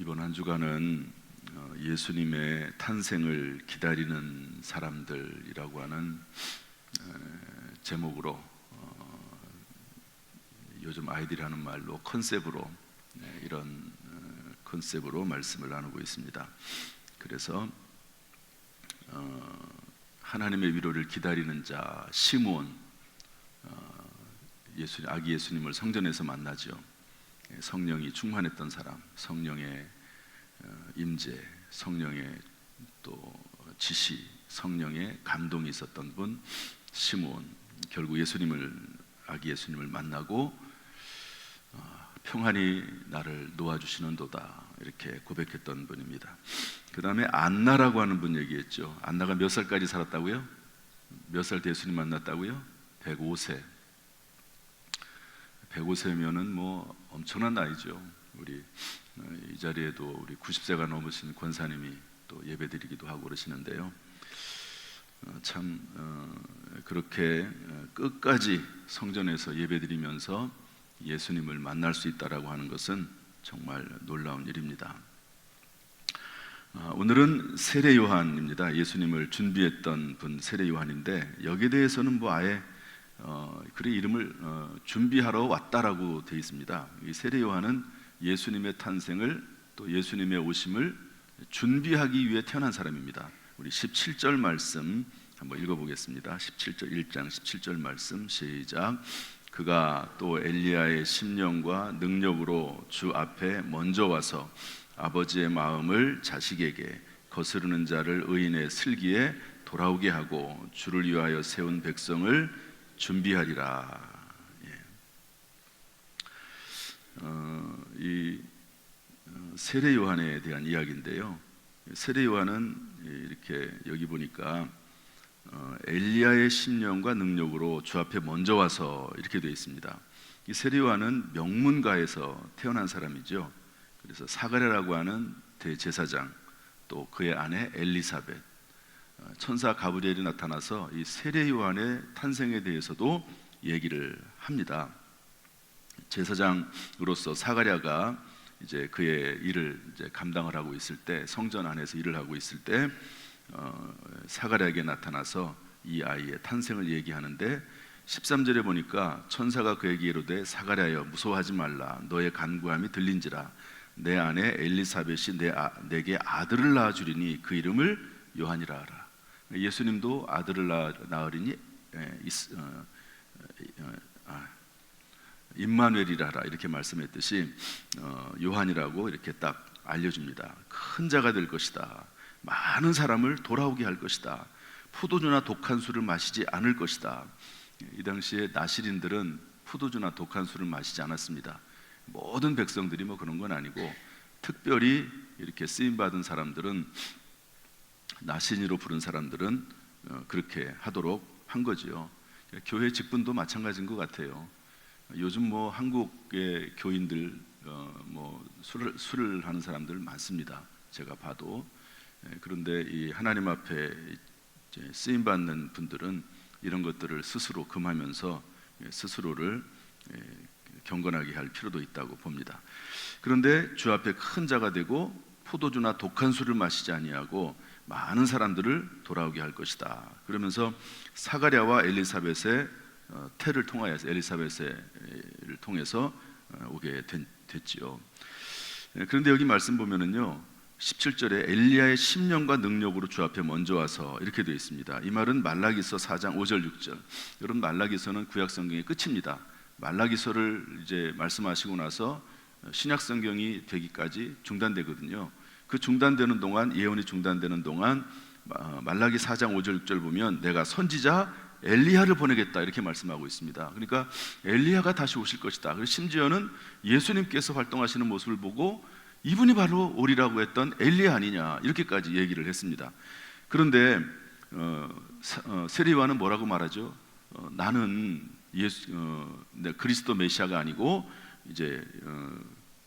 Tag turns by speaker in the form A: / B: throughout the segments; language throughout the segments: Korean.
A: 이번 한 주간은 예수님의 탄생을 기다리는 사람들이라고 하는 제목으로 요즘 아이들이 하는 말로 컨셉으로 이런 컨셉으로 말씀을 나누고 있습니다. 그래서 하나님의 위로를 기다리는 자 시므온, 아기 예수님을 성전에서 만나죠. 성령이 충만했던 사람, 성령의 임재, 성령의 또 지시, 성령의 감동이 있었던 분 시므온, 결국 아기 예수님을 만나고 평안히 나를 놓아주시는도다 이렇게 고백했던 분입니다. 그 다음에 안나라고 하는 분 얘기했죠. 안나가 몇 살까지 살았다고요? 몇 살 때 예수님 만났다고요? 105세. 105세면은 뭐 엄청난 나이죠. 우리 이 자리에도 우리 90세가 넘으신 권사님이 또 예배드리기도 하고 그러시는데요. 참 그렇게 끝까지 성전에서 예배드리면서 예수님을 만날 수 있다라고 하는 것은 정말 놀라운 일입니다. 오늘은 세례 요한입니다. 예수님을 준비했던 분 세례 요한인데 여기에 대해서는 뭐 아예 그의 이름을 준비하러 왔다라고 되어 있습니다. 이 세례 요한은 예수님의 탄생을 또 예수님의 오심을 준비하기 위해 태어난 사람입니다. 우리 17절 말씀 한번 읽어보겠습니다. 17절 1장 17절 말씀 시작. 그가 또 엘리야의 심령과 능력으로 주 앞에 먼저 와서 아버지의 마음을 자식에게 거스르는 자를 의인의 슬기에 돌아오게 하고 주를 위하여 세운 백성을 준비하리라. 이 세례 요한에 대한 이야기인데요. 세례 요한은 이렇게 여기 보니까 엘리야의 심령과 능력으로 주 앞에 먼저 와서 이렇게 되어 있습니다. 이 세례 요한은 명문가에서 태어난 사람이죠. 그래서 사가랴라고 하는 대제사장, 또 그의 아내 엘리사벳, 천사 가브리엘이 나타나서 이 세례 요한의 탄생에 대해서도 얘기를 합니다. 제사장으로서 사가랴가 이제 그의 일을 이제 감당을 하고 있을 때, 성전 안에서 일을 하고 있을 때 사가랴에게 나타나서 이 아이의 탄생을 얘기하는데 13절에 보니까 천사가 그에게 이르되 사가랴여 무서워하지 말라. 너의 간구함이 들린지라. 내 아내 엘리사벳이 내게 아들을 낳아주리니 그 이름을 요한이라 하라. 예수님도 아들을 낳으리니 임마누엘이라 하라 이렇게 말씀했듯이 요한이라고 이렇게 딱 알려줍니다. 큰 자가 될 것이다. 많은 사람을 돌아오게 할 것이다. 포도주나 독한 술을 마시지 않을 것이다. 이 당시에 나시린들은 포도주나 독한 술을 마시지 않았습니다. 모든 백성들이 뭐 그런 건 아니고 특별히 이렇게 쓰임받은 사람들은, 나신이로 부른 사람들은 그렇게 하도록 한 거지요. 교회 직분도 마찬가지인 것 같아요. 요즘 뭐 한국의 교인들 뭐 술을 하는 사람들 많습니다. 제가 봐도. 그런데 이 하나님 앞에 쓰임 받는 분들은 이런 것들을 스스로 금하면서 스스로를 경건하게 할 필요도 있다고 봅니다. 그런데 주 앞에 큰 자가 되고 포도주나 독한 술을 마시지 아니하고 많은 사람들을 돌아오게 할 것이다. 그러면서 사가랴와 엘리사벳의 태를 통하여서 엘리사벳을 통해서 오게 됐지요. 그런데 여기 말씀 보면은요, 17절에 엘리야의 심령과 능력으로 주 앞에 먼저 와서 이렇게 되어 있습니다. 이 말은 말라기서 4장 5절 6절. 여러분, 말라기서는 구약 성경의 끝입니다. 말라기서를 이제 말씀하시고 나서 신약 성경이 되기까지 중단되거든요. 그 중단되는 동안, 예언이 중단되는 동안 말라기 4장 5절 6절 보면 내가 선지자 엘리야를 보내겠다 이렇게 말씀하고 있습니다. 그러니까 엘리야가 다시 오실 것이다. 그리고 심지어는 예수님께서 활동하시는 모습을 보고 이분이 바로 오리라고 했던 엘리야 아니냐 이렇게까지 얘기를 했습니다. 그런데 세례 요한은 뭐라고 말하죠? 나는 그리스도 메시아가 아니고 이제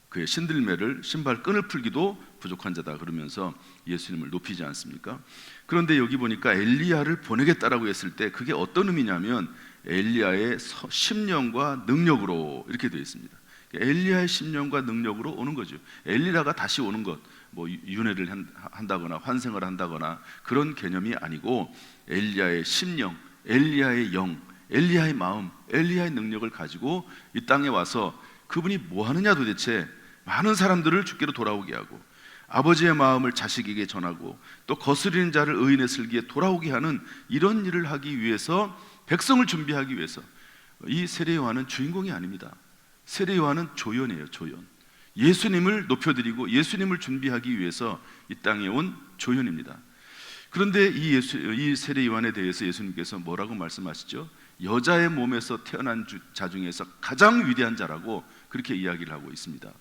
A: 그의 신들매를 신발끈을 풀기도 부족한 자다 그러면서 예수님을 높이지 않습니까? 그런데 여기 보니까 엘리야를 보내겠다라고 했을 때 그게 어떤 의미냐면 엘리야의 심령과 능력으로 이렇게 되어 있습니다. 엘리야의 심령과 능력으로 오는 거죠. 엘리야가 다시 오는 것, 뭐 윤회를 한다거나 환생을 한다거나 그런 개념이 아니고 엘리야의 심령, 엘리야의 영, 엘리야의 마음, 엘리야의 능력을 가지고 이 땅에 와서 그분이 뭐 하느냐 도대체 많은 사람들을 주께로 돌아오게 하고 아버지의 마음을 자식에게 전하고 또 거스리는 자를 의인의 슬기에 돌아오게 하는 이런 일을 하기 위해서 백성을 준비하기 위해서 이 세례 요한은 주인공이 아닙니다. 세례 요한은 조연이에요. 조연. 예수님을 높여드리고 예수님을 준비하기 위해서 이 땅에 온 조연입니다. 그런데 이 세례 요한에 대해서 예수님께서 뭐라고 말씀하시죠? 여자의 몸에서 태어난 자 중에서 가장 위대한 자라고 그렇게 이야기를 하고 있습니다.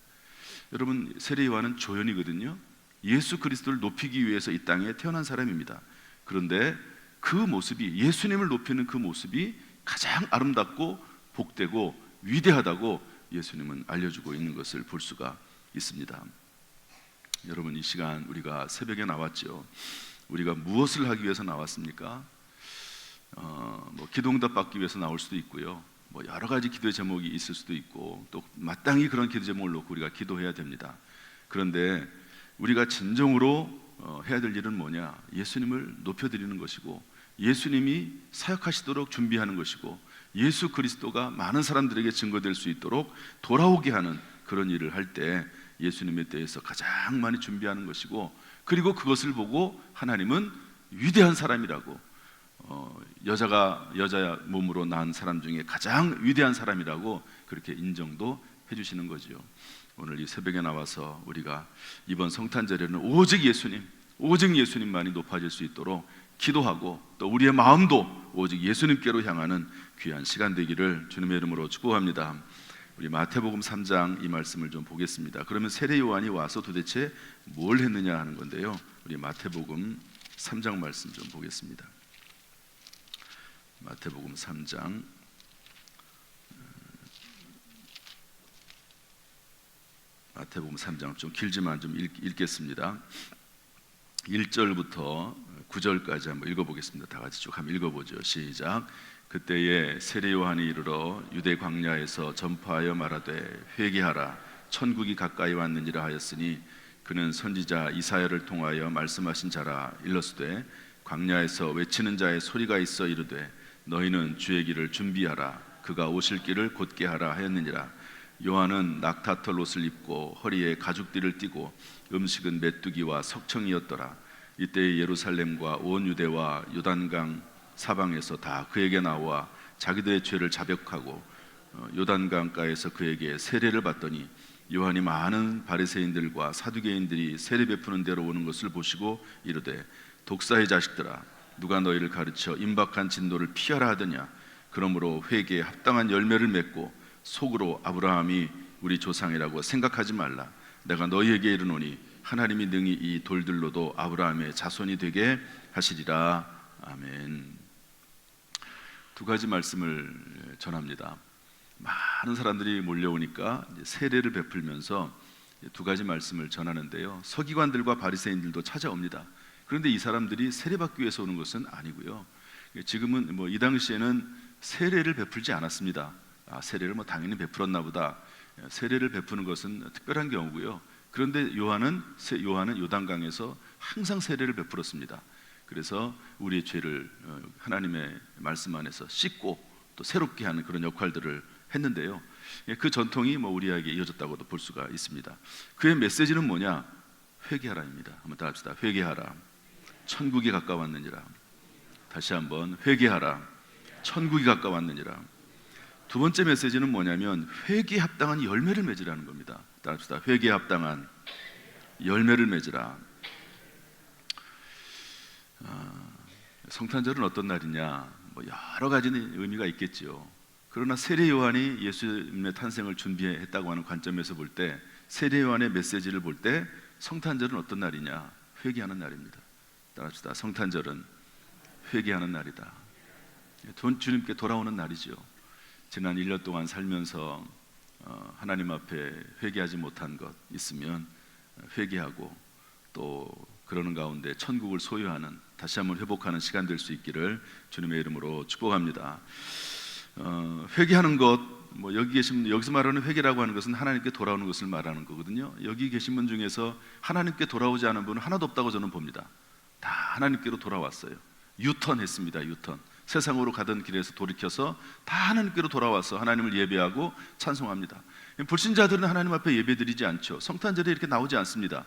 A: 여러분, 세례 요한은 조연이거든요. 예수 그리스도를 높이기 위해서 이 땅에 태어난 사람입니다. 그런데 그 모습이, 예수님을 높이는 그 모습이 가장 아름답고 복되고 위대하다고 예수님은 알려주고 있는 것을 볼 수가 있습니다. 여러분, 이 시간 우리가 새벽에 나왔죠. 우리가 무엇을 하기 위해서 나왔습니까? 뭐 기도응답 받기 위해서 나올 수도 있고요. 뭐 여러 가지 기도의 제목이 있을 수도 있고 또 마땅히 그런 기도 제목을 놓고 우리가 기도해야 됩니다. 그런데 우리가 진정으로 해야 될 일은 뭐냐? 예수님을 높여드리는 것이고 예수님이 사역하시도록 준비하는 것이고 예수 그리스도가 많은 사람들에게 증거될 수 있도록 돌아오게 하는 그런 일을 할 때 예수님에 대해서 가장 많이 준비하는 것이고, 그리고 그것을 보고 하나님은 위대한 사람이라고, 여자 몸으로 낳은 사람 중에 가장 위대한 사람이라고 그렇게 인정도 해주시는 거지요. 오늘 이 새벽에 나와서 우리가 이번 성탄절에는 오직 예수님만이 높아질 수 있도록 기도하고 또 우리의 마음도 오직 예수님께로 향하는 귀한 시간 되기를 주님의 이름으로 축복합니다. 우리 마태복음 3장 이 말씀을 좀 보겠습니다. 그러면 세례 요한이 와서 도대체 뭘 했느냐 하는 건데요. 우리 마태복음 3장 말씀 좀 보겠습니다. 마태복음 3장 좀 길지만 좀 읽겠습니다. 1절부터 9절까지 한번 읽어보겠습니다. 다 같이 쭉 한번 읽어보죠. 시작. 그때에 세례 요한이 이르러 유대 광야에서 전파하여 말하되 회개하라 천국이 가까이 왔느니라 하였으니 그는 선지자 이사야를 통하여 말씀하신 자라. 일러스되 광야에서 외치는 자의 소리가 있어 이르되 너희는 주의 길을 준비하라 그가 오실 길을 곧게 하라 하였느니라. 요한은 낙타털 옷을 입고 허리에 가죽띠를 띠고 음식은 메뚜기와 석청이었더라. 이때 예루살렘과 온 유대와 요단강 사방에서 다 그에게 나와 자기들의 죄를 자백하고 요단강가에서 그에게 세례를 받더니 요한이 많은 바리새인들과 사두개인들이 세례 베푸는 데로 오는 것을 보시고 이르되 독사의 자식들아 누가 너희를 가르쳐 임박한 진노를 피하라 하더냐. 그러므로 회개에 합당한 열매를 맺고 속으로 아브라함이 우리 조상이라고 생각하지 말라. 내가 너희에게 이르노니 하나님이 능히 이 돌들로도 아브라함의 자손이 되게 하시리라. 아멘. 두 가지 말씀을 전합니다. 많은 사람들이 몰려오니까 세례를 베풀면서 두 가지 말씀을 전하는데요. 서기관들과 바리새인들도 찾아옵니다. 그런데 이 사람들이 세례받기 위해서 오는 것은 아니고요. 지금은 이 당시에는 세례를 베풀지 않았습니다. 세례를 당연히 베풀었나 보다. 세례를 베푸는 것은 특별한 경우고요. 그런데 요한은 요단강에서 항상 세례를 베풀었습니다. 그래서 우리의 죄를 하나님의 말씀 안에서 씻고 또 새롭게 하는 그런 역할들을 했는데요. 그 전통이 우리에게 이어졌다고도 볼 수가 있습니다. 그의 메시지는 뭐냐? 회개하라입니다. 한번 다 합시다. 회개하라. 천국이 가까웠느니라. 다시 한번 회개하라. 천국이 가까웠느니라. 두 번째 메시지는 뭐냐면 회개에 합당한 열매를 맺으라는 겁니다. 따라합시다. 회개에 합당한 열매를 맺으라. 성탄절은 어떤 날이냐? 여러 가지 의미가 있겠지요. 그러나 세례 요한이 예수님의 탄생을 준비했다고 하는 관점에서 볼 때, 세례 요한의 메시지를 볼 때 성탄절은 어떤 날이냐? 회개하는 날입니다. 따라합시다. 성탄절은 회개하는 날이다. 주님께 돌아오는 날이죠. 지난 1년 동안 살면서 하나님 앞에 회개하지 못한 것 있으면 회개하고 또 그러는 가운데 천국을 소유하는, 다시 한번 회복하는 시간 될 수 있기를 주님의 이름으로 축복합니다. 회개하는 것 뭐 여기서 말하는 회개라고 하는 것은 하나님께 돌아오는 것을 말하는 거거든요. 여기 계신 분 중에서 하나님께 돌아오지 않은 분은 하나도 없다고 저는 봅니다. 다 하나님께로 돌아왔어요. 유턴했습니다. 유턴. 세상으로 가던 길에서 돌이켜서 다 하나님께로 돌아와서 하나님을 예배하고 찬송합니다. 불신자들은 하나님 앞에 예배드리지 않죠. 성탄절에 이렇게 나오지 않습니다.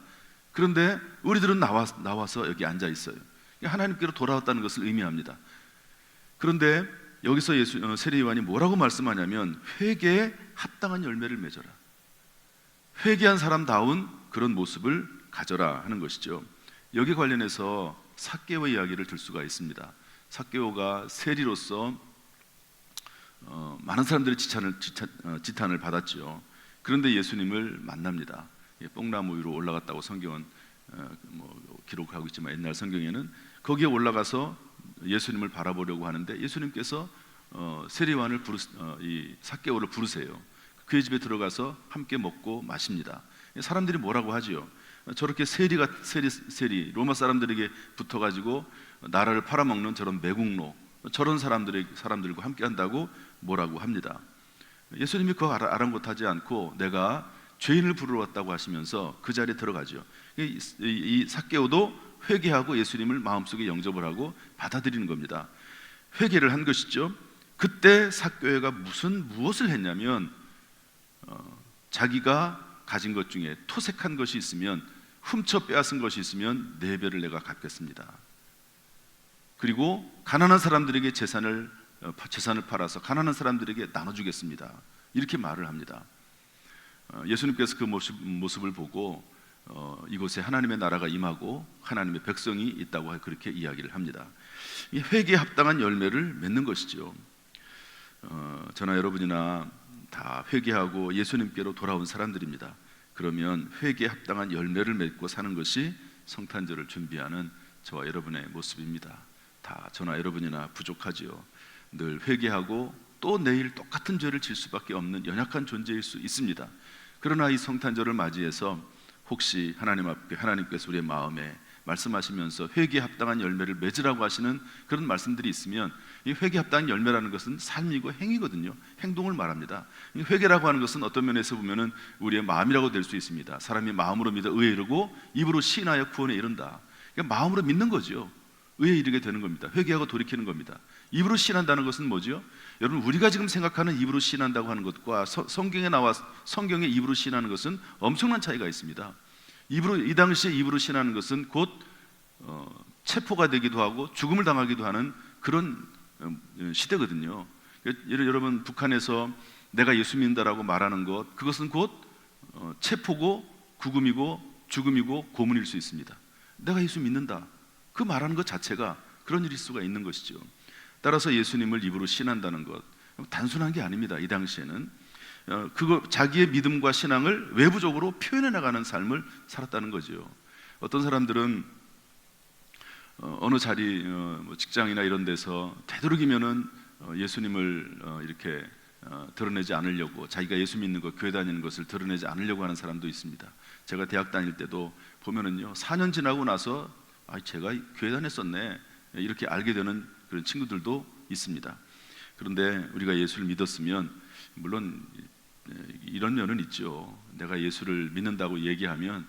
A: 그런데 우리들은 나와서 여기 앉아 있어요. 하나님께로 돌아왔다는 것을 의미합니다. 그런데 여기서 세례 요한이 뭐라고 말씀하냐면 회개에 합당한 열매를 맺어라. 회개한 사람다운 그런 모습을 가져라 하는 것이죠. 여기 관련해서 삭개오 이야기를 들 수가 있습니다. 삭개오가 세리로서 많은 사람들의 지탄을 받았죠. 그런데 예수님을 만납니다. 뽕나무 위로 올라갔다고 성경은 기록하고 있지만 옛날 성경에는 거기에 올라가서 예수님을 바라보려고 하는데 예수님께서 세례 요한을 이 삭개오를 부르세요. 그의 집에 들어가서 함께 먹고 마십니다. 사람들이 뭐라고 하지요? 저렇게 세리 로마 사람들에게 붙어가지고 나라를 팔아먹는 저런 매국노, 저런 사람들과 함께 한다고 뭐라고 합니다. 예수님이 그거 아랑곳하지 않고 내가 죄인을 부르러 왔다고 하시면서 그 자리에 들어가죠. 이 삭개오도 회개하고 예수님을 마음속에 영접을 하고 받아들이는 겁니다. 회개를 한 것이죠. 그때 삭개오가 무엇을 했냐면 자기가 가진 것 중에 토색한 것이 있으면, 훔쳐 빼앗은 것이 있으면 4배를 내가 갚겠습니다. 그리고 가난한 사람들에게 재산을 팔아서 가난한 사람들에게 나눠주겠습니다. 이렇게 말을 합니다. 예수님께서 그 모습을 보고 이곳에 하나님의 나라가 임하고 하나님의 백성이 있다고 그렇게 이야기를 합니다. 이 회개에 합당한 열매를 맺는 것이죠. 저나 여러분이나 다 회개하고 예수님께로 돌아온 사람들입니다. 그러면 회개에 합당한 열매를 맺고 사는 것이 성탄절을 준비하는 저와 여러분의 모습입니다. 다 저나 여러분이나 부족하지요. 늘 회개하고 또 내일 똑같은 죄를 질 수밖에 없는 연약한 존재일 수 있습니다. 그러나 이 성탄절을 맞이해서 혹시 하나님 앞에 하나님께서 우리의 마음에 말씀하시면서 회개에 합당한 열매를 맺으라고 하시는 그런 말씀들이 있으면 이 회개에 합당한 열매라는 것은 삶이고 행위거든요. 행동을 말합니다. 회개라고 하는 것은 어떤 면에서 보면은 우리의 마음이라고 될 수 있습니다. 사람이 마음으로 믿어 의에 이르고 입으로 시인하여 구원에 이른다. 그러니까 마음으로 믿는 거죠. 의에 이르게 되는 겁니다. 회개하고 돌이키는 겁니다. 입으로 시인한다는 것은 뭐죠? 여러분, 우리가 지금 생각하는 입으로 시인한다고 하는 것과 성경의 입으로 시인하는 것은 엄청난 차이가 있습니다. 이 당시에 입으로 시인하는 것은 곧 체포가 되기도 하고 죽음을 당하기도 하는 그런 시대거든요. 여러분, 북한에서 내가 예수 믿는다라고 말하는 것, 그것은 곧 체포고 구금이고 죽음이고 고문일 수 있습니다. 내가 예수 믿는다, 그 말하는 것 자체가 그런 일일 수가 있는 것이죠. 따라서 예수님을 입으로 신한다는 것 단순한 게 아닙니다. 이 당시에는 자기의 믿음과 신앙을 외부적으로 표현해 나가는 삶을 살았다는 거죠. 어떤 사람들은 어느 자리 직장이나 이런 데서 되도록이면은 예수님을 이렇게 드러내지 않으려고, 자기가 예수 믿는 것, 교회 다니는 것을 드러내지 않으려고 하는 사람도 있습니다. 제가 대학 다닐 때도 보면은요, 4년 지나고 나서 제가 교회 다녔었네 이렇게 알게 되는 그런 친구들도 있습니다. 그런데 우리가 예수를 믿었으면 물론 이런 면은 있죠. 내가 예수를 믿는다고 얘기하면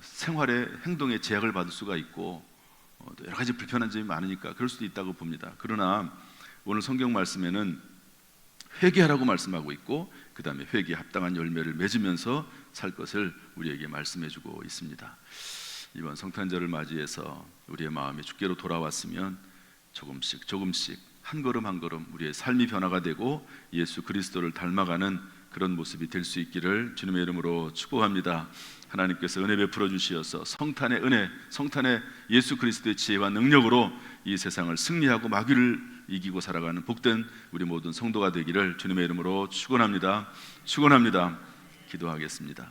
A: 생활에, 행동에 제약을 받을 수가 있고 여러 가지 불편한 점이 많으니까 그럴 수도 있다고 봅니다. 그러나 오늘 성경 말씀에는 회개하라고 말씀하고 있고, 그 다음에 회개에 합당한 열매를 맺으면서 살 것을 우리에게 말씀해주고 있습니다. 이번 성탄절을 맞이해서 우리의 마음이 주께로 돌아왔으면 조금씩 한 걸음 한 걸음 우리의 삶이 변화가 되고 예수 그리스도를 닮아가는 그런 모습이 될 수 있기를 주님의 이름으로 축복합니다. 하나님께서 은혜 베풀어 주시어서 성탄의 은혜, 성탄의 예수 그리스도의 지혜와 능력으로 이 세상을 승리하고 마귀를 이기고 살아가는 복된 우리 모든 성도가 되기를 주님의 이름으로 축원합니다. 기도하겠습니다.